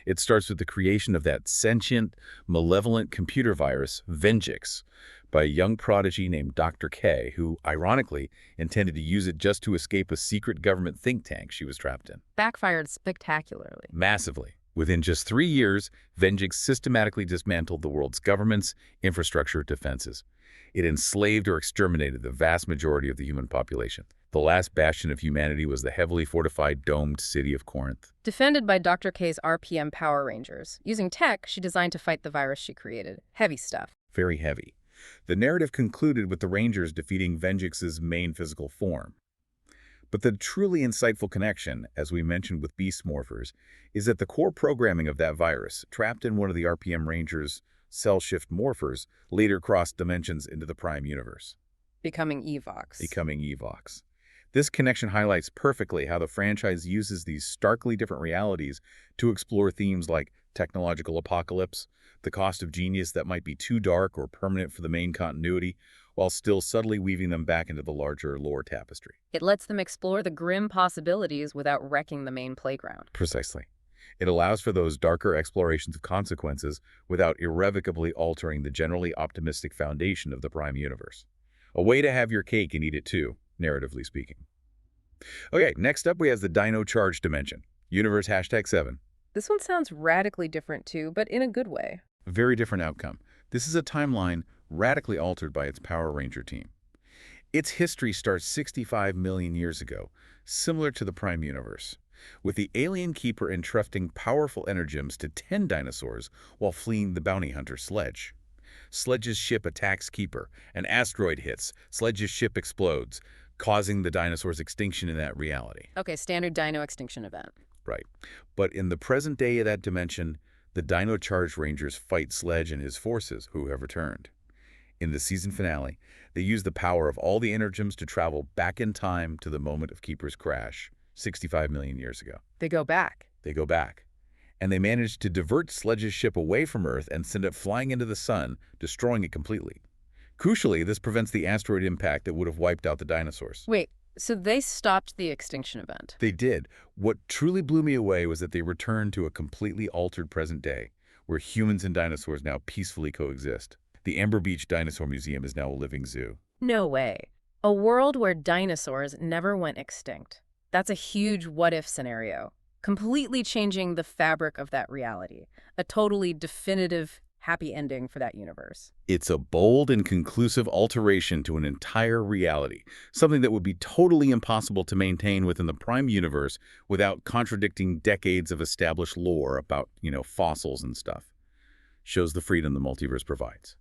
It starts with the creation of that sentient, malevolent computer virus, Venjix, by a young prodigy named Dr. K, who, ironically, intended to use it just to escape a secret government think tank she was trapped in. Backfired spectacularly. Massively. Within just 3 years, Venjix systematically dismantled the world's governments, infrastructure, defenses. It enslaved or exterminated the vast majority of the human population. The last bastion of humanity was the heavily fortified, domed city of Corinth. Defended by Dr. K's RPM Power Rangers. Using tech she designed to fight the virus she created. Heavy stuff. Very heavy. The narrative concluded with the Rangers defeating Venjix's main physical form. But the truly insightful connection, as we mentioned with Beast Morphers, is that the core programming of that virus, trapped in one of the RPM Rangers' cell-shift morphers, later crossed dimensions into the Prime Universe. Becoming Evox. Becoming Evox. This connection highlights perfectly how the franchise uses these starkly different realities to explore themes like technological apocalypse, the cost of genius that might be too dark or permanent for the main continuity, while still subtly weaving them back into the larger lore tapestry. It lets them explore the grim possibilities without wrecking the main playground. Precisely. It allows for those darker explorations of consequences without irrevocably altering the generally optimistic foundation of the Prime Universe. A way to have your cake and eat it too, narratively speaking. Okay, next up we have the Dino Charge Dimension, Universe #7. This one sounds radically different too, but in a good way. A very different outcome. This is a timeline radically altered by its Power Ranger team. Its history starts 65 million years ago, similar to the Prime Universe, with the alien keeper entrusting powerful energems to 10 dinosaurs while fleeing the bounty hunter Sledge. Sledge's ship attacks Keeper, an asteroid hits, Sledge's ship explodes, causing the dinosaur's extinction in that reality. Okay, standard dino extinction event. Right. But in the present day of that dimension, the Dino Charge Rangers fight Sledge and his forces, who have returned. In the season finale, they use the power of all the energems to travel back in time to the moment of Keeper's crash, 65 million years ago. They go back. They go back. And they manage to divert Sledge's ship away from Earth and send it flying into the sun, destroying it completely. Crucially, this prevents the asteroid impact that would have wiped out the dinosaurs. Wait, so they stopped the extinction event? They did. What truly blew me away was that they returned to a completely altered present day, where humans and dinosaurs now peacefully coexist. The Amber Beach Dinosaur Museum is now a living zoo. No way. A world where dinosaurs never went extinct. That's a huge what-if scenario, completely changing the fabric of that reality. A totally definitive, happy ending for that universe. It's a bold and conclusive alteration to an entire reality, something that would be totally impossible to maintain within the Prime Universe without contradicting decades of established lore about, fossils and stuff. Shows the freedom the multiverse provides.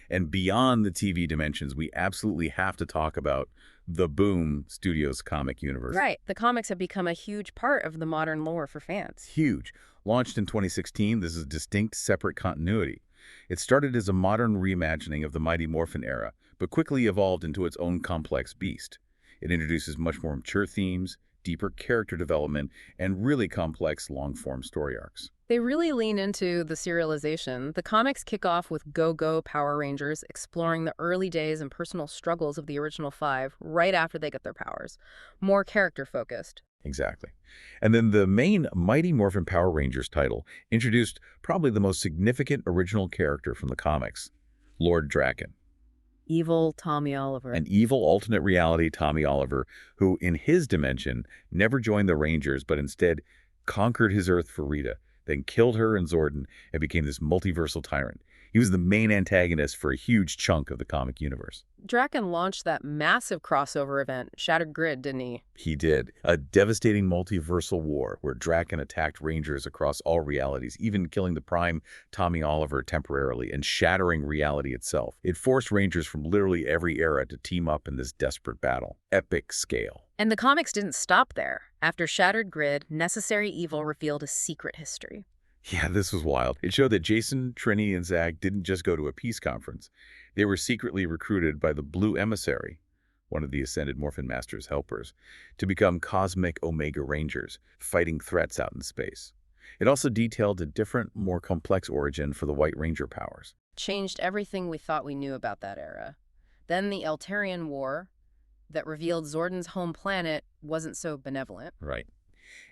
And beyond the TV dimensions, we absolutely have to talk about the Boom Studios comic universe. Right. The comics have become a huge part of the modern lore for fans. Huge. Launched in 2016, this is a distinct, separate continuity. It started as a modern reimagining of the mighty Morphin Era, but quickly evolved into its own complex beast. It introduces much more mature themes, deeper character development, and really complex long-form story arcs. They really lean into the serialization. The comics kick off with Go-Go Power Rangers exploring the early days and personal struggles of the original five right after they get their powers. More character-focused. Exactly. And then the main Mighty Morphin Power Rangers title introduced probably the most significant original character from the comics, Lord Draken. Evil Tommy Oliver. An evil alternate reality Tommy Oliver, who in his dimension never joined the Rangers but instead conquered his Earth for Rita, then killed her and Zordon and became this multiversal tyrant. He was the main antagonist for a huge chunk of the comic universe. Draken launched that massive crossover event, Shattered Grid, didn't he? He did. A devastating multiversal war where Draken attacked Rangers across all realities, even killing the Prime Tommy Oliver temporarily and shattering reality itself. It forced Rangers from literally every era to team up in this desperate battle. Epic scale. And the comics didn't stop there. After Shattered Grid, Necessary Evil revealed a secret history. Yeah, this was wild. It showed that Jason, Trini, and Zag didn't just go to a peace conference. They were secretly recruited by the Blue Emissary, one of the Ascended Morphin Master's helpers, to become Cosmic Omega Rangers, fighting threats out in space. It also detailed a different, more complex origin for the White Ranger powers. Changed everything we thought we knew about that era. Then the Eltarian War that revealed Zordon's home planet wasn't so benevolent. Right.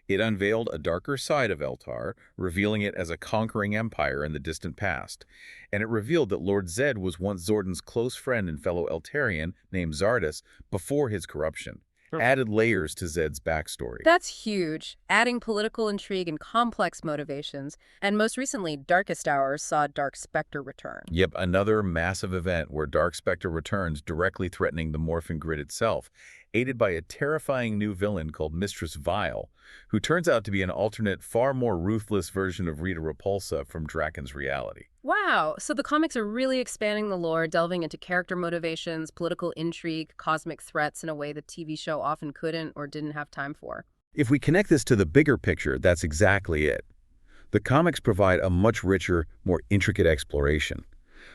It unveiled a darker side of Eltar, revealing it as a conquering empire in the distant past. And it revealed that Lord Zed was once Zordon's close friend and fellow Eltarian named Zardas before his corruption. Added layers to Zed's backstory. That's huge, adding political intrigue and complex motivations. And most recently, Darkest Hours saw Dark Spectre return. Yep, another massive event where Dark Spectre returns, directly threatening the Morphin Grid itself, aided by a terrifying new villain called Mistress Vile, who turns out to be an alternate, far more ruthless version of Rita Repulsa from Draken's reality. Wow, so the comics are really expanding the lore, delving into character motivations, political intrigue, cosmic threats in a way the TV show often couldn't or didn't have time for. If we connect this to the bigger picture, that's exactly it. The comics provide a much richer, more intricate exploration.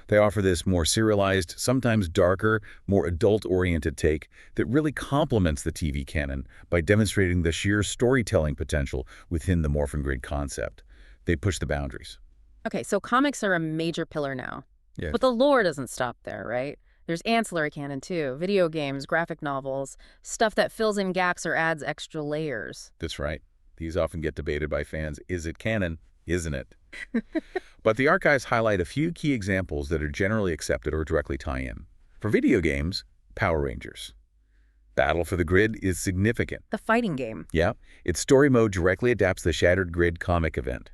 They offer this more serialized, sometimes darker, more adult-oriented take that really complements the TV canon by demonstrating the sheer storytelling potential within the Morphin Grid concept. They push the boundaries. Okay, so comics are a major pillar now. Yes. But the lore doesn't stop there, right? There's ancillary canon too, video games, graphic novels, stuff that fills in gaps or adds extra layers. That's right. These often get debated by fans. Is it canon? Isn't it? But the archives highlight a few key examples that are generally accepted or directly tie in. For video games, Power Rangers. Battle for the Grid is significant. The fighting game. Yeah, its story mode directly adapts the Shattered Grid comic event.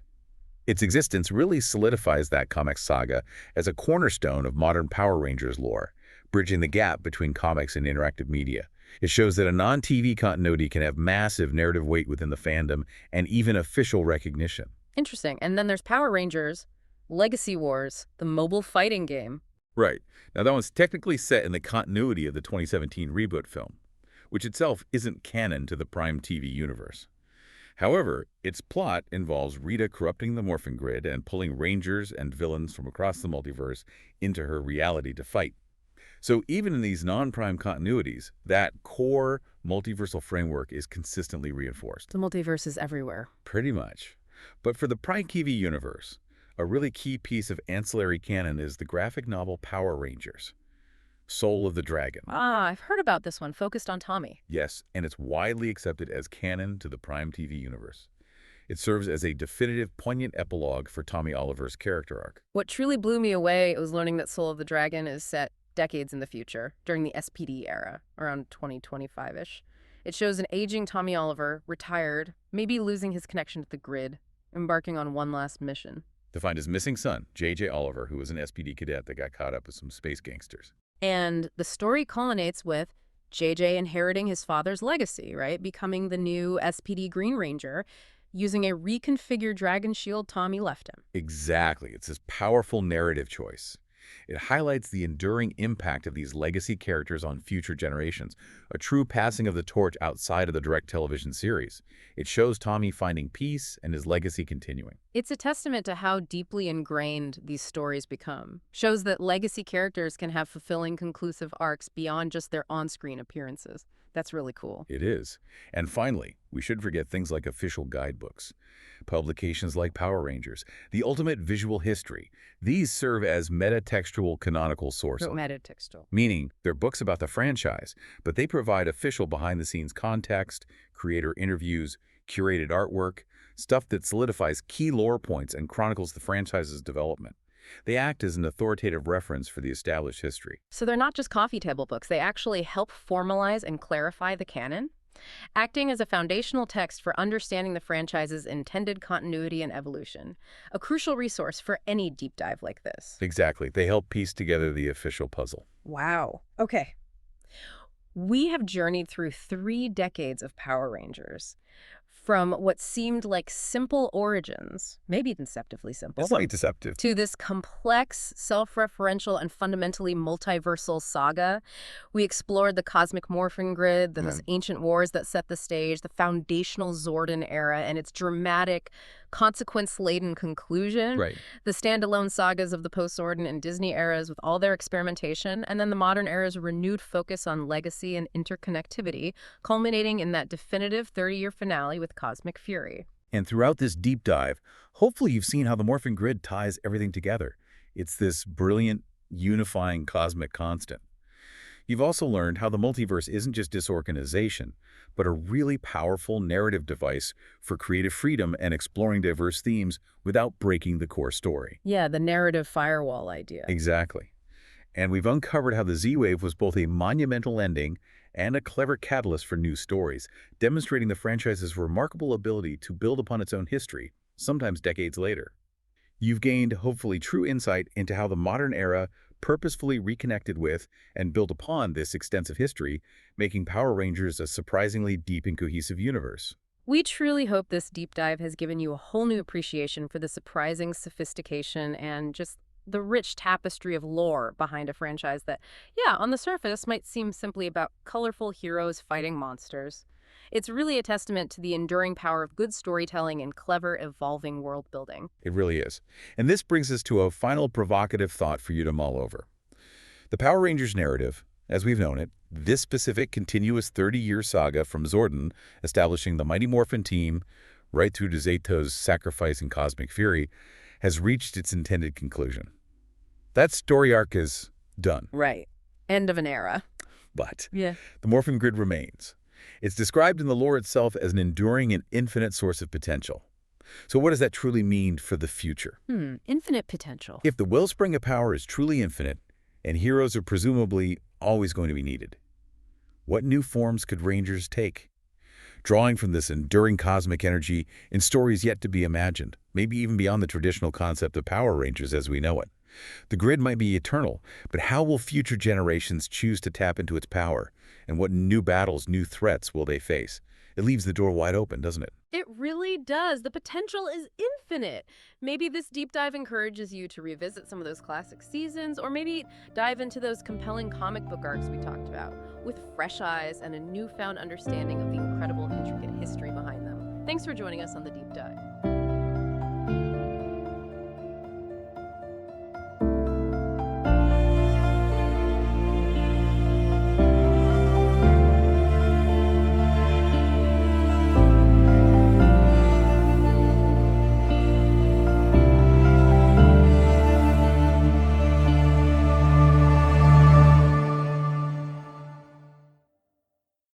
Its existence really solidifies that comic saga as a cornerstone of modern Power Rangers lore, bridging the gap between comics and interactive media. It shows that a non-TV continuity can have massive narrative weight within the fandom and even official recognition. Interesting. And then there's Power Rangers, Legacy Wars, the mobile fighting game. Right. Now that one's technically set in the continuity of the 2017 reboot film, which itself isn't canon to the Prime TV universe. However, its plot involves Rita corrupting the Morphin Grid and pulling Rangers and villains from across the multiverse into her reality to fight. So even in these non-Prime continuities, that core multiversal framework is consistently reinforced. The multiverse is everywhere. Pretty much. But for the Prime TV universe, a really key piece of ancillary canon is the graphic novel Power Rangers, Soul of the Dragon. Ah, I've heard about this one, focused on Tommy. Yes, and it's widely accepted as canon to the Prime TV universe. It serves as a definitive, poignant epilogue for Tommy Oliver's character arc. What truly blew me away was learning that Soul of the Dragon is set decades in the future, during the SPD era, around 2025-ish. It shows an aging Tommy Oliver, retired, maybe losing his connection to the grid, embarking on one last mission. To find his missing son, J.J. Oliver, who was an SPD cadet that got caught up with some space gangsters. And the story culminates with JJ inheriting his father's legacy, right? Becoming the new SPD Green Ranger, using a reconfigured dragon shield Tommy left him. Exactly. It's this powerful narrative choice. It highlights the enduring impact of these legacy characters on future generations, a true passing of the torch outside of the direct television series. It shows Tommy finding peace and his legacy continuing. It's a testament to how deeply ingrained these stories become. Shows that legacy characters can have fulfilling, conclusive arcs beyond just their on-screen appearances. That's really cool. It is. And finally, we shouldn't forget things like official guidebooks, publications like Power Rangers, the ultimate visual history. These serve as metatextual canonical sources, Metatextual. meaning they're books about the franchise, but they provide official behind-the-scenes context, creator interviews, curated artwork, stuff that solidifies key lore points and chronicles the franchise's development. They act as an authoritative reference for the established history. So they're not just coffee table books, they actually help formalize and clarify the canon, acting as a foundational text for understanding the franchise's intended continuity and evolution. A crucial resource for any deep dive like this. Exactly. They help piece together the official puzzle. Wow. Okay. We have journeyed through 3 decades of Power Rangers. From what seemed like simple origins, maybe deceptively simple, Slightly deceptive. to this complex, self-referential, and fundamentally multiversal saga. We explored the cosmic Morphin Grid, those ancient wars that set the stage, the foundational Zordon Era, and its dramatic, consequence-laden conclusion. Right. The standalone sagas of the Post-Zordon and Disney eras with all their experimentation, and then the modern era's renewed focus on legacy and interconnectivity, culminating in that definitive 30-year finale with Cosmic Fury. And throughout this deep dive, hopefully you've seen how the Morphin Grid ties everything together. It's this brilliant, unifying cosmic constant. You've also learned how the multiverse isn't just disorganization, but a really powerful narrative device for creative freedom and exploring diverse themes without breaking the core story. Yeah, the narrative firewall idea. Exactly. And we've uncovered how the Z-Wave was both a monumental ending and a clever catalyst for new stories, demonstrating the franchise's remarkable ability to build upon its own history, sometimes decades later. You've gained, hopefully, true insight into how the modern era purposefully reconnected with and built upon this extensive history, making Power Rangers a surprisingly deep and cohesive universe. We truly hope this deep dive has given you a whole new appreciation for the surprising sophistication and just the rich tapestry of lore behind a franchise that, yeah, on the surface might seem simply about colorful heroes fighting monsters. It's really a testament to the enduring power of good storytelling and clever, evolving world building. It really is. And this brings us to a final provocative thought for you to mull over. The Power Rangers narrative, as we've known it, this specific continuous 30-year saga from Zordon, establishing the Mighty Morphin team, right through to Zeto's sacrifice in Cosmic Fury, has reached its intended conclusion. That story arc is done. Right. End of an era. But Yeah. the Morphin Grid remains. It's described in the lore itself as an enduring and infinite source of potential. So what does that truly mean for the future? Infinite potential. If the wellspring of power is truly infinite, and heroes are presumably always going to be needed, what new forms could Rangers take? Drawing from this enduring cosmic energy in stories yet to be imagined, maybe even beyond the traditional concept of Power Rangers as we know it. The grid might be eternal, but how will future generations choose to tap into its power? And what new battles, new threats will they face? It leaves the door wide open, doesn't it? It really does. The potential is infinite. Maybe this deep dive encourages you to revisit some of those classic seasons, or maybe dive into those compelling comic book arcs we talked about, with fresh eyes and a newfound understanding of the incredible, intricate history behind them. Thanks for joining us on The Deep